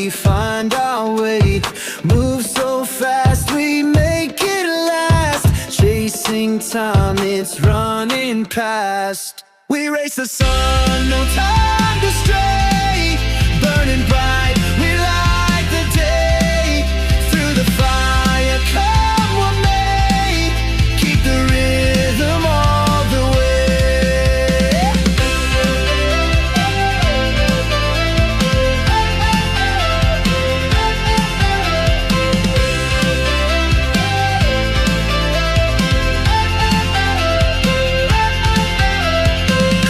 we find our way. Move so fast, we make it last. Chasing time, it's running past. We race the sun, no time to stray. Burning bright, we light the day. Through the fire, come what may. Keep the rhythm all the way.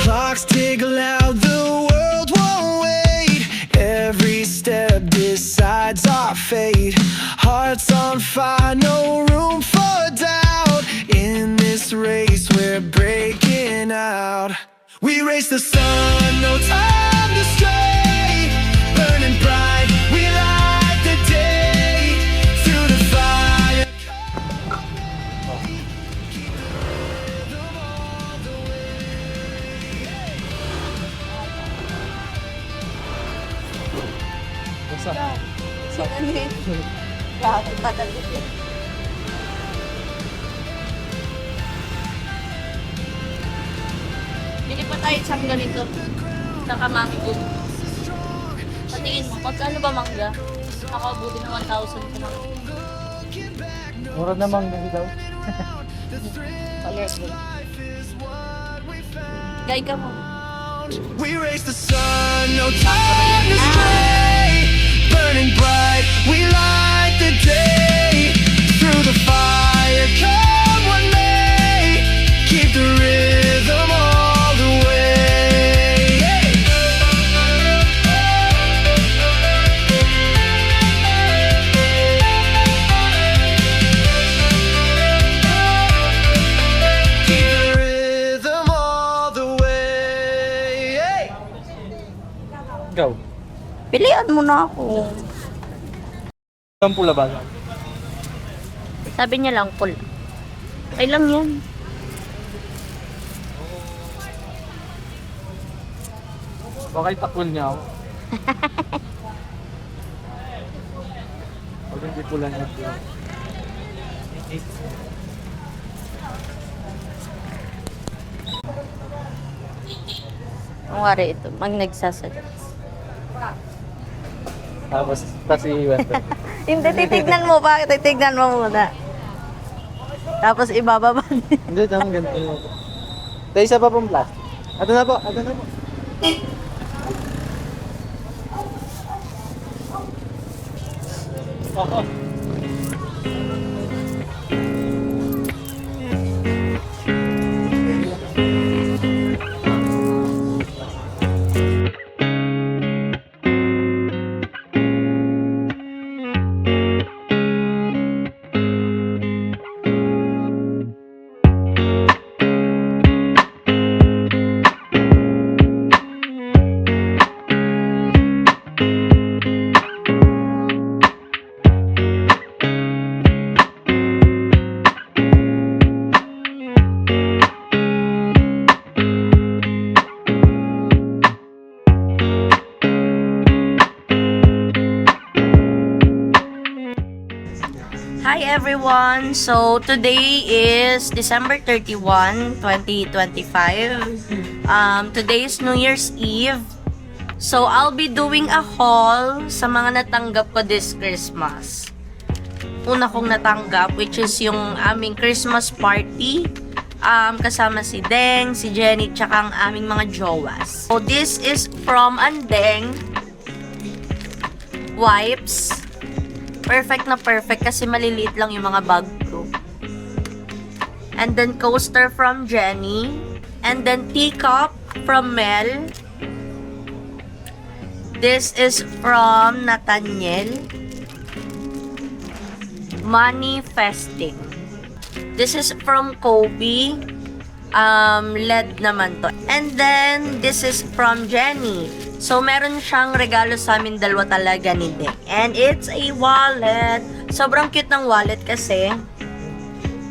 Clocks tick loud, the world won't wait. Every step decides our fate. Hearts on fire, no room for doubt. In this race, we're breaking out. We race the sun, no time to stray. Burning bright, we light the day. Through the fire. Bili pa tayo isang ganito. Naka-mango. Sa tingin mo, magkano ba mangga? Nakabuti ng 1,000 sa mangga. Mura namang ganito daw. Alert mo. Gay ka mo. We race the sun, no time to stray. Burning bright, we light the day. Through the fire, come what may. Keep the rhythm all the way. Keep the rhythm all the way. Ikaw. Pilihan mo na ako. Ang pula ba? Sabi niya lang, pula. Ay lang yan. Baka itakul niya ako. Pag hindi pula niya. Ang wari ito, mag nagsasadya. Tapos iwan ko. Hindi, titignan mo pa. Titignan mo muna. Tapos ibababa din. Hindi, tamang ganito. Tayo isa pa pong plastic. Ato na po, ato na po. Hi everyone! So, today is December 31, 2025. Today is New Year's Eve. So, I'll be doing a haul sa mga natanggap ko this Christmas. Una kong natanggap, which is yung aming Christmas party. Kasama si Deng, si Jenny, tsaka ang aming mga jowas. So, this is from Andeng. Wipes. Perfect na perfect kasi maliliit lang yung mga bag ko. And then coaster from Jenny. And then teacup from Mel. This is from Nathaniel. Manifesting. This is from Kobe. LED naman to. And then this is from Jenny. So, meron siyang regalo sa amin dalawa talaga ni Deng. And it's a wallet. Sobrang cute ng wallet kasi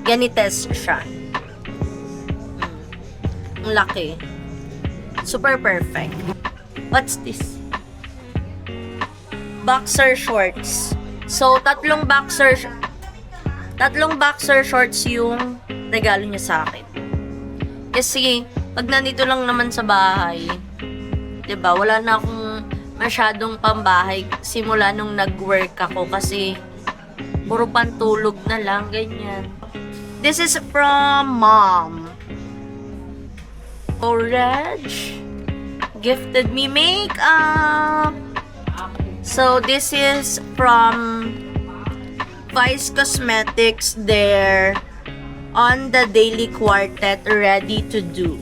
ganites siya. Ang laki. Super perfect. What's this? boxer shorts. So, tatlong boxer shorts yung regalo niya sa akin. Kasi, pag nandito lang naman sa bahay, 'di ba, wala na akong masyadong pambahay simula nung nag-work ako kasi puro pantulog na lang, ganyan. This is from Mom. Orange gifted me makeup. So, this is from Vice Cosmetics. There on the Daily Quartet Ready to Do.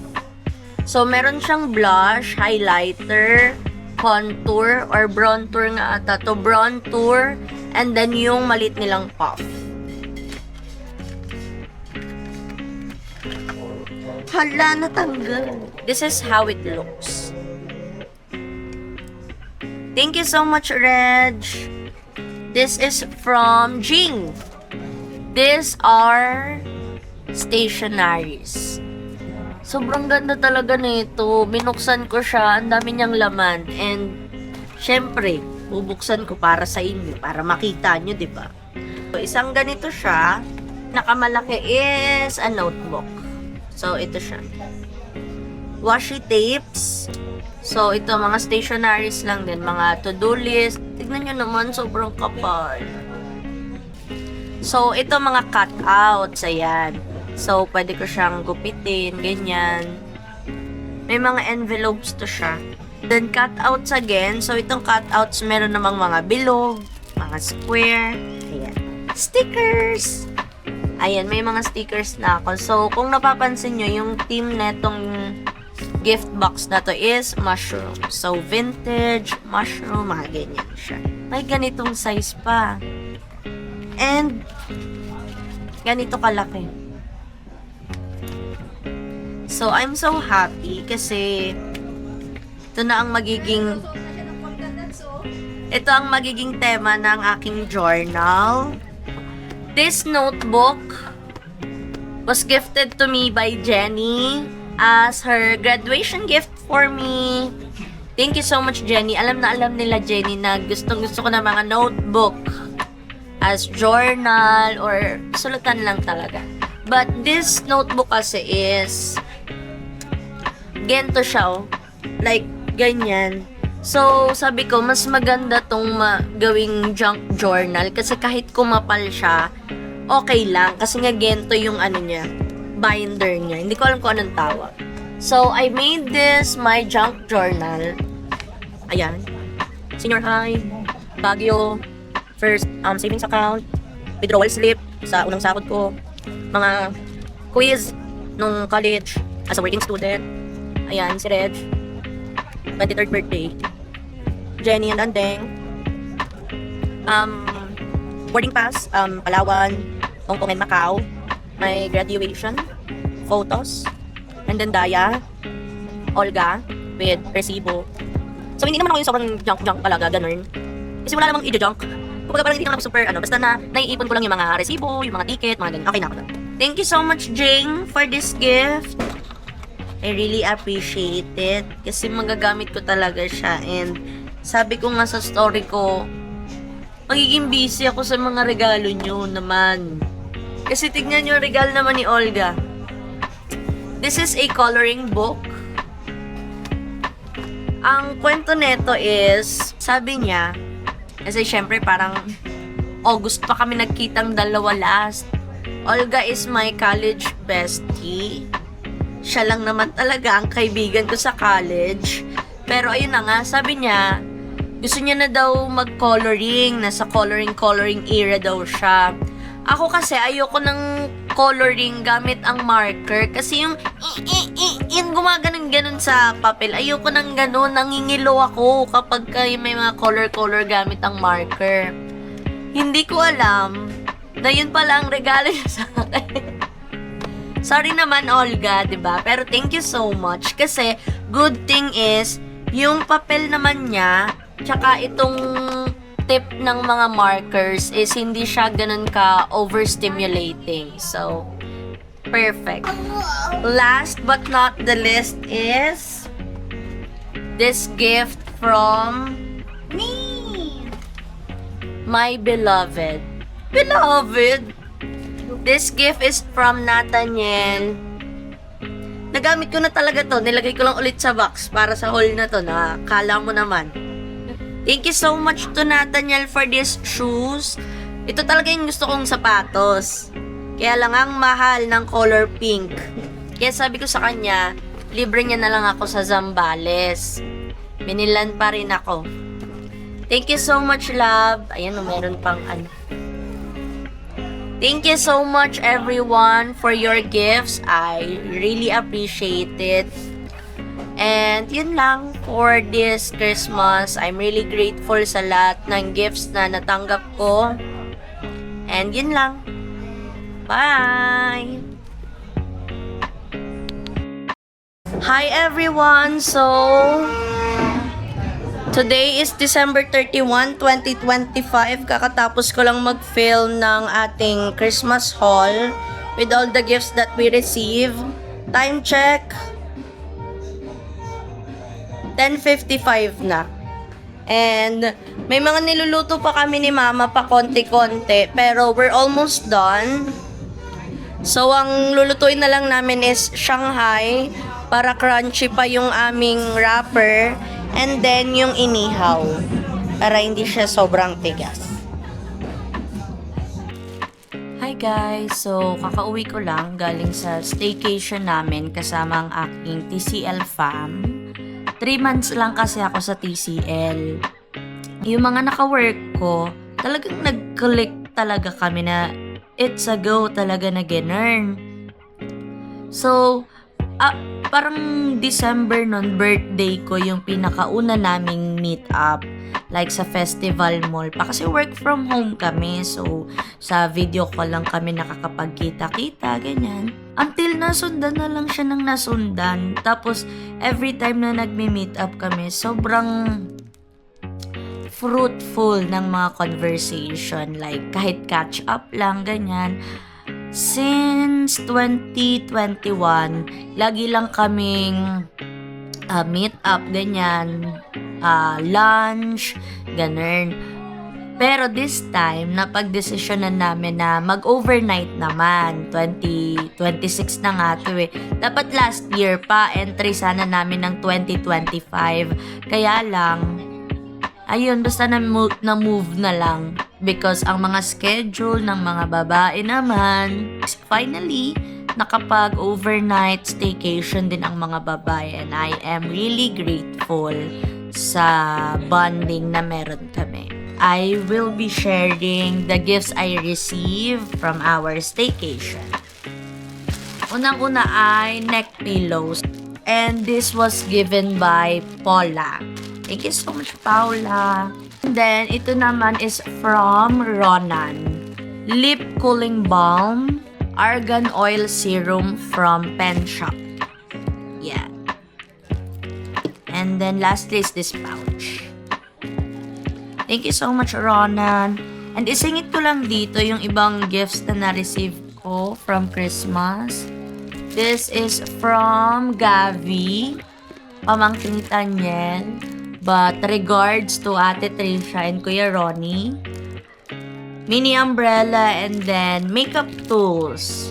So, meron siyang blush, highlighter, contour, or bronzer nga ata to. Bronzer, and then yung malit nilang puff. Hala, natanggal. This is how it looks. Thank you so much, Reg. This is from Jing. These are stationaries. Sobrang ganda talaga nito. Binuksan ko siya. Ang dami niyang laman. And, syempre, bubuksan ko para sa inyo. Para makita nyo, diba? So, isang ganito siya. Nakamalaki is a notebook. So, ito siya. Washi tapes. So, ito, mga stationaries lang din. Mga to-do list. Tignan nyo naman, sobrang kapal. So, ito mga cutouts. Ayan. So, pwede ko siyang gupitin. Ganyan. May mga envelopes to siya. Then, cutouts again. So, itong cutouts, meron namang mga bilog, mga square. Ayan. Stickers! Ayan, may mga stickers na ako. So, kung napapansin nyo, yung theme netong gift box na to is mushroom. So, vintage, mushroom, mga ganyan siya. May ganitong size pa. And, ganito kalaki. So, I'm so happy kasi ito ang magiging tema ng aking journal. This notebook was gifted to me by Jenny as her graduation gift for me. Thank you so much, Jenny. Alam na alam nila, Jenny, na gustong-gusto ko na mga notebook as journal or sulatan lang talaga. But this notebook kasi is ganito siya, oh. Like, ganyan. So, sabi ko, mas maganda tong gawing junk journal kasi kahit kumapal siya, okay lang. Kasi nga ganito yung ano niya, binder niya. Hindi ko alam kung anong tawag. So, I made this my junk journal. Ayan. Senior high, Baguio, first savings account, withdrawal slip sa unang sahod ko, mga quiz nung college as a working student. Ayan, si Reg, 23rd birthday. Jenny and Andeng. Boarding pass, Palawan, Hong Kong and Macau. My graduation, photos. And then Daya, Olga, with resibo. So, hindi naman ako yung sobrang junk talaga, ganun. Kasi wala namang i-junk. Kumbaga parang hindi naman ako super, basta na naiipon ko lang yung mga resibo, yung mga ticket, mga ganun. Okay na ako doon. Thank you so much, Jing, for this gift. I really appreciate it. Kasi magagamit ko talaga siya. And sabi ko nga sa story ko, magiging busy ako sa mga regalo nyo naman. Kasi tignan nyo, regalo naman ni Olga. This is a coloring book. Ang kwento nito is, sabi niya, kasi syempre parang August pa kami nagkitang dalawa last. Olga is my college bestie. Siya lang naman talaga ang kaibigan ko sa college. Pero ayun na nga, sabi niya, gusto niya na daw mag-coloring. Nasa coloring era daw siya. Ako kasi ayoko ng coloring gamit ang marker. Kasi yung gumaganon-ganon sa papel. Ayoko ng ganon. Nangingilo ako kapag may mga color gamit ang marker. Hindi ko alam na yun pala ang regalo niya sa akin. Sorry naman, Olga, 'di ba? Pero thank you so much kasi good thing is yung papel naman niya tsaka itong tip ng mga markers is hindi siya ganun ka overstimulating. So, perfect. Last but not the least is this gift from me. My beloved. Beloved! This gift is from Nathaniel. Nagamit ko na talaga to. Nilagay ko lang ulit sa box para sa haul na to. Nakala mo naman. Thank you so much to Nathaniel for these shoes. Ito talaga yung gusto kong sapatos. Kaya lang ang mahal ng color pink. Kaya sabi ko sa kanya, libre niya na lang ako sa Zambales. Binilan pa rin ako. Thank you so much, love. Ayan, meron pang ano. Thank you so much, everyone, for your gifts. I really appreciate it. And yun lang for this Christmas. I'm really grateful sa lahat ng gifts na natanggap ko. And yun lang. Bye! Hi everyone! So, today is December 31, 2025. Kakatapos ko lang mag-film ng ating Christmas haul with all the gifts that we receive. Time check, 10:55 na. And may mga niluluto pa kami ni Mama pa konti-konti, pero we're almost done. So, ang lulutuin na lang namin is Shanghai para crunchy pa yung aming wrapper. And then, yung inihaw para hindi siya sobrang tigas. Hi guys! So, kakauwi ko lang galing sa staycation namin kasama ang aking TCL fam. 3 months lang kasi ako sa TCL. Yung mga naka-work ko, talagang nag-click talaga kami na it's a go talaga na ganun. So, parang December nun, birthday ko, yung pinakauna naming meet up. Like sa festival mall pa. Kasi work from home kami. So, sa video call lang kami nakakapagkita-kita, ganyan. Until nasundan na lang siya ng nasundan. Tapos, every time na nagme-meet up kami, sobrang fruitful ng mga conversation. Like, kahit catch up lang, ganyan. Since 2021, lagi lang kaming meet up, ganyan, lunch, ganun. Pero this time, napag-desisyonan namin na mag-overnight naman. 2026 na nga to eh. Dapat last year pa, entry sana namin ng 2025. Kaya lang, ayun, basta na-move na lang. Because ang mga schedule ng mga babae naman, finally, nakapag-overnight staycation din ang mga babae. And I am really grateful sa bonding na meron kami. I will be sharing the gifts I received from our staycation. Unang-una ay neck pillows. And this was given by Paula. Thank you so much, Paula. And then, ito naman is from Ronan. Lip Cooling Balm, Argan Oil Serum from Pen Shop. Yeah. And then, lastly is this pouch. Thank you so much, Ronan. And isingit ko lang dito yung ibang gifts na na-receive ko from Christmas. This is from Gavi, pamangkin ni Tanyel. But regards to Ate Trisha and Kuya Ronnie. Mini umbrella and then makeup tools.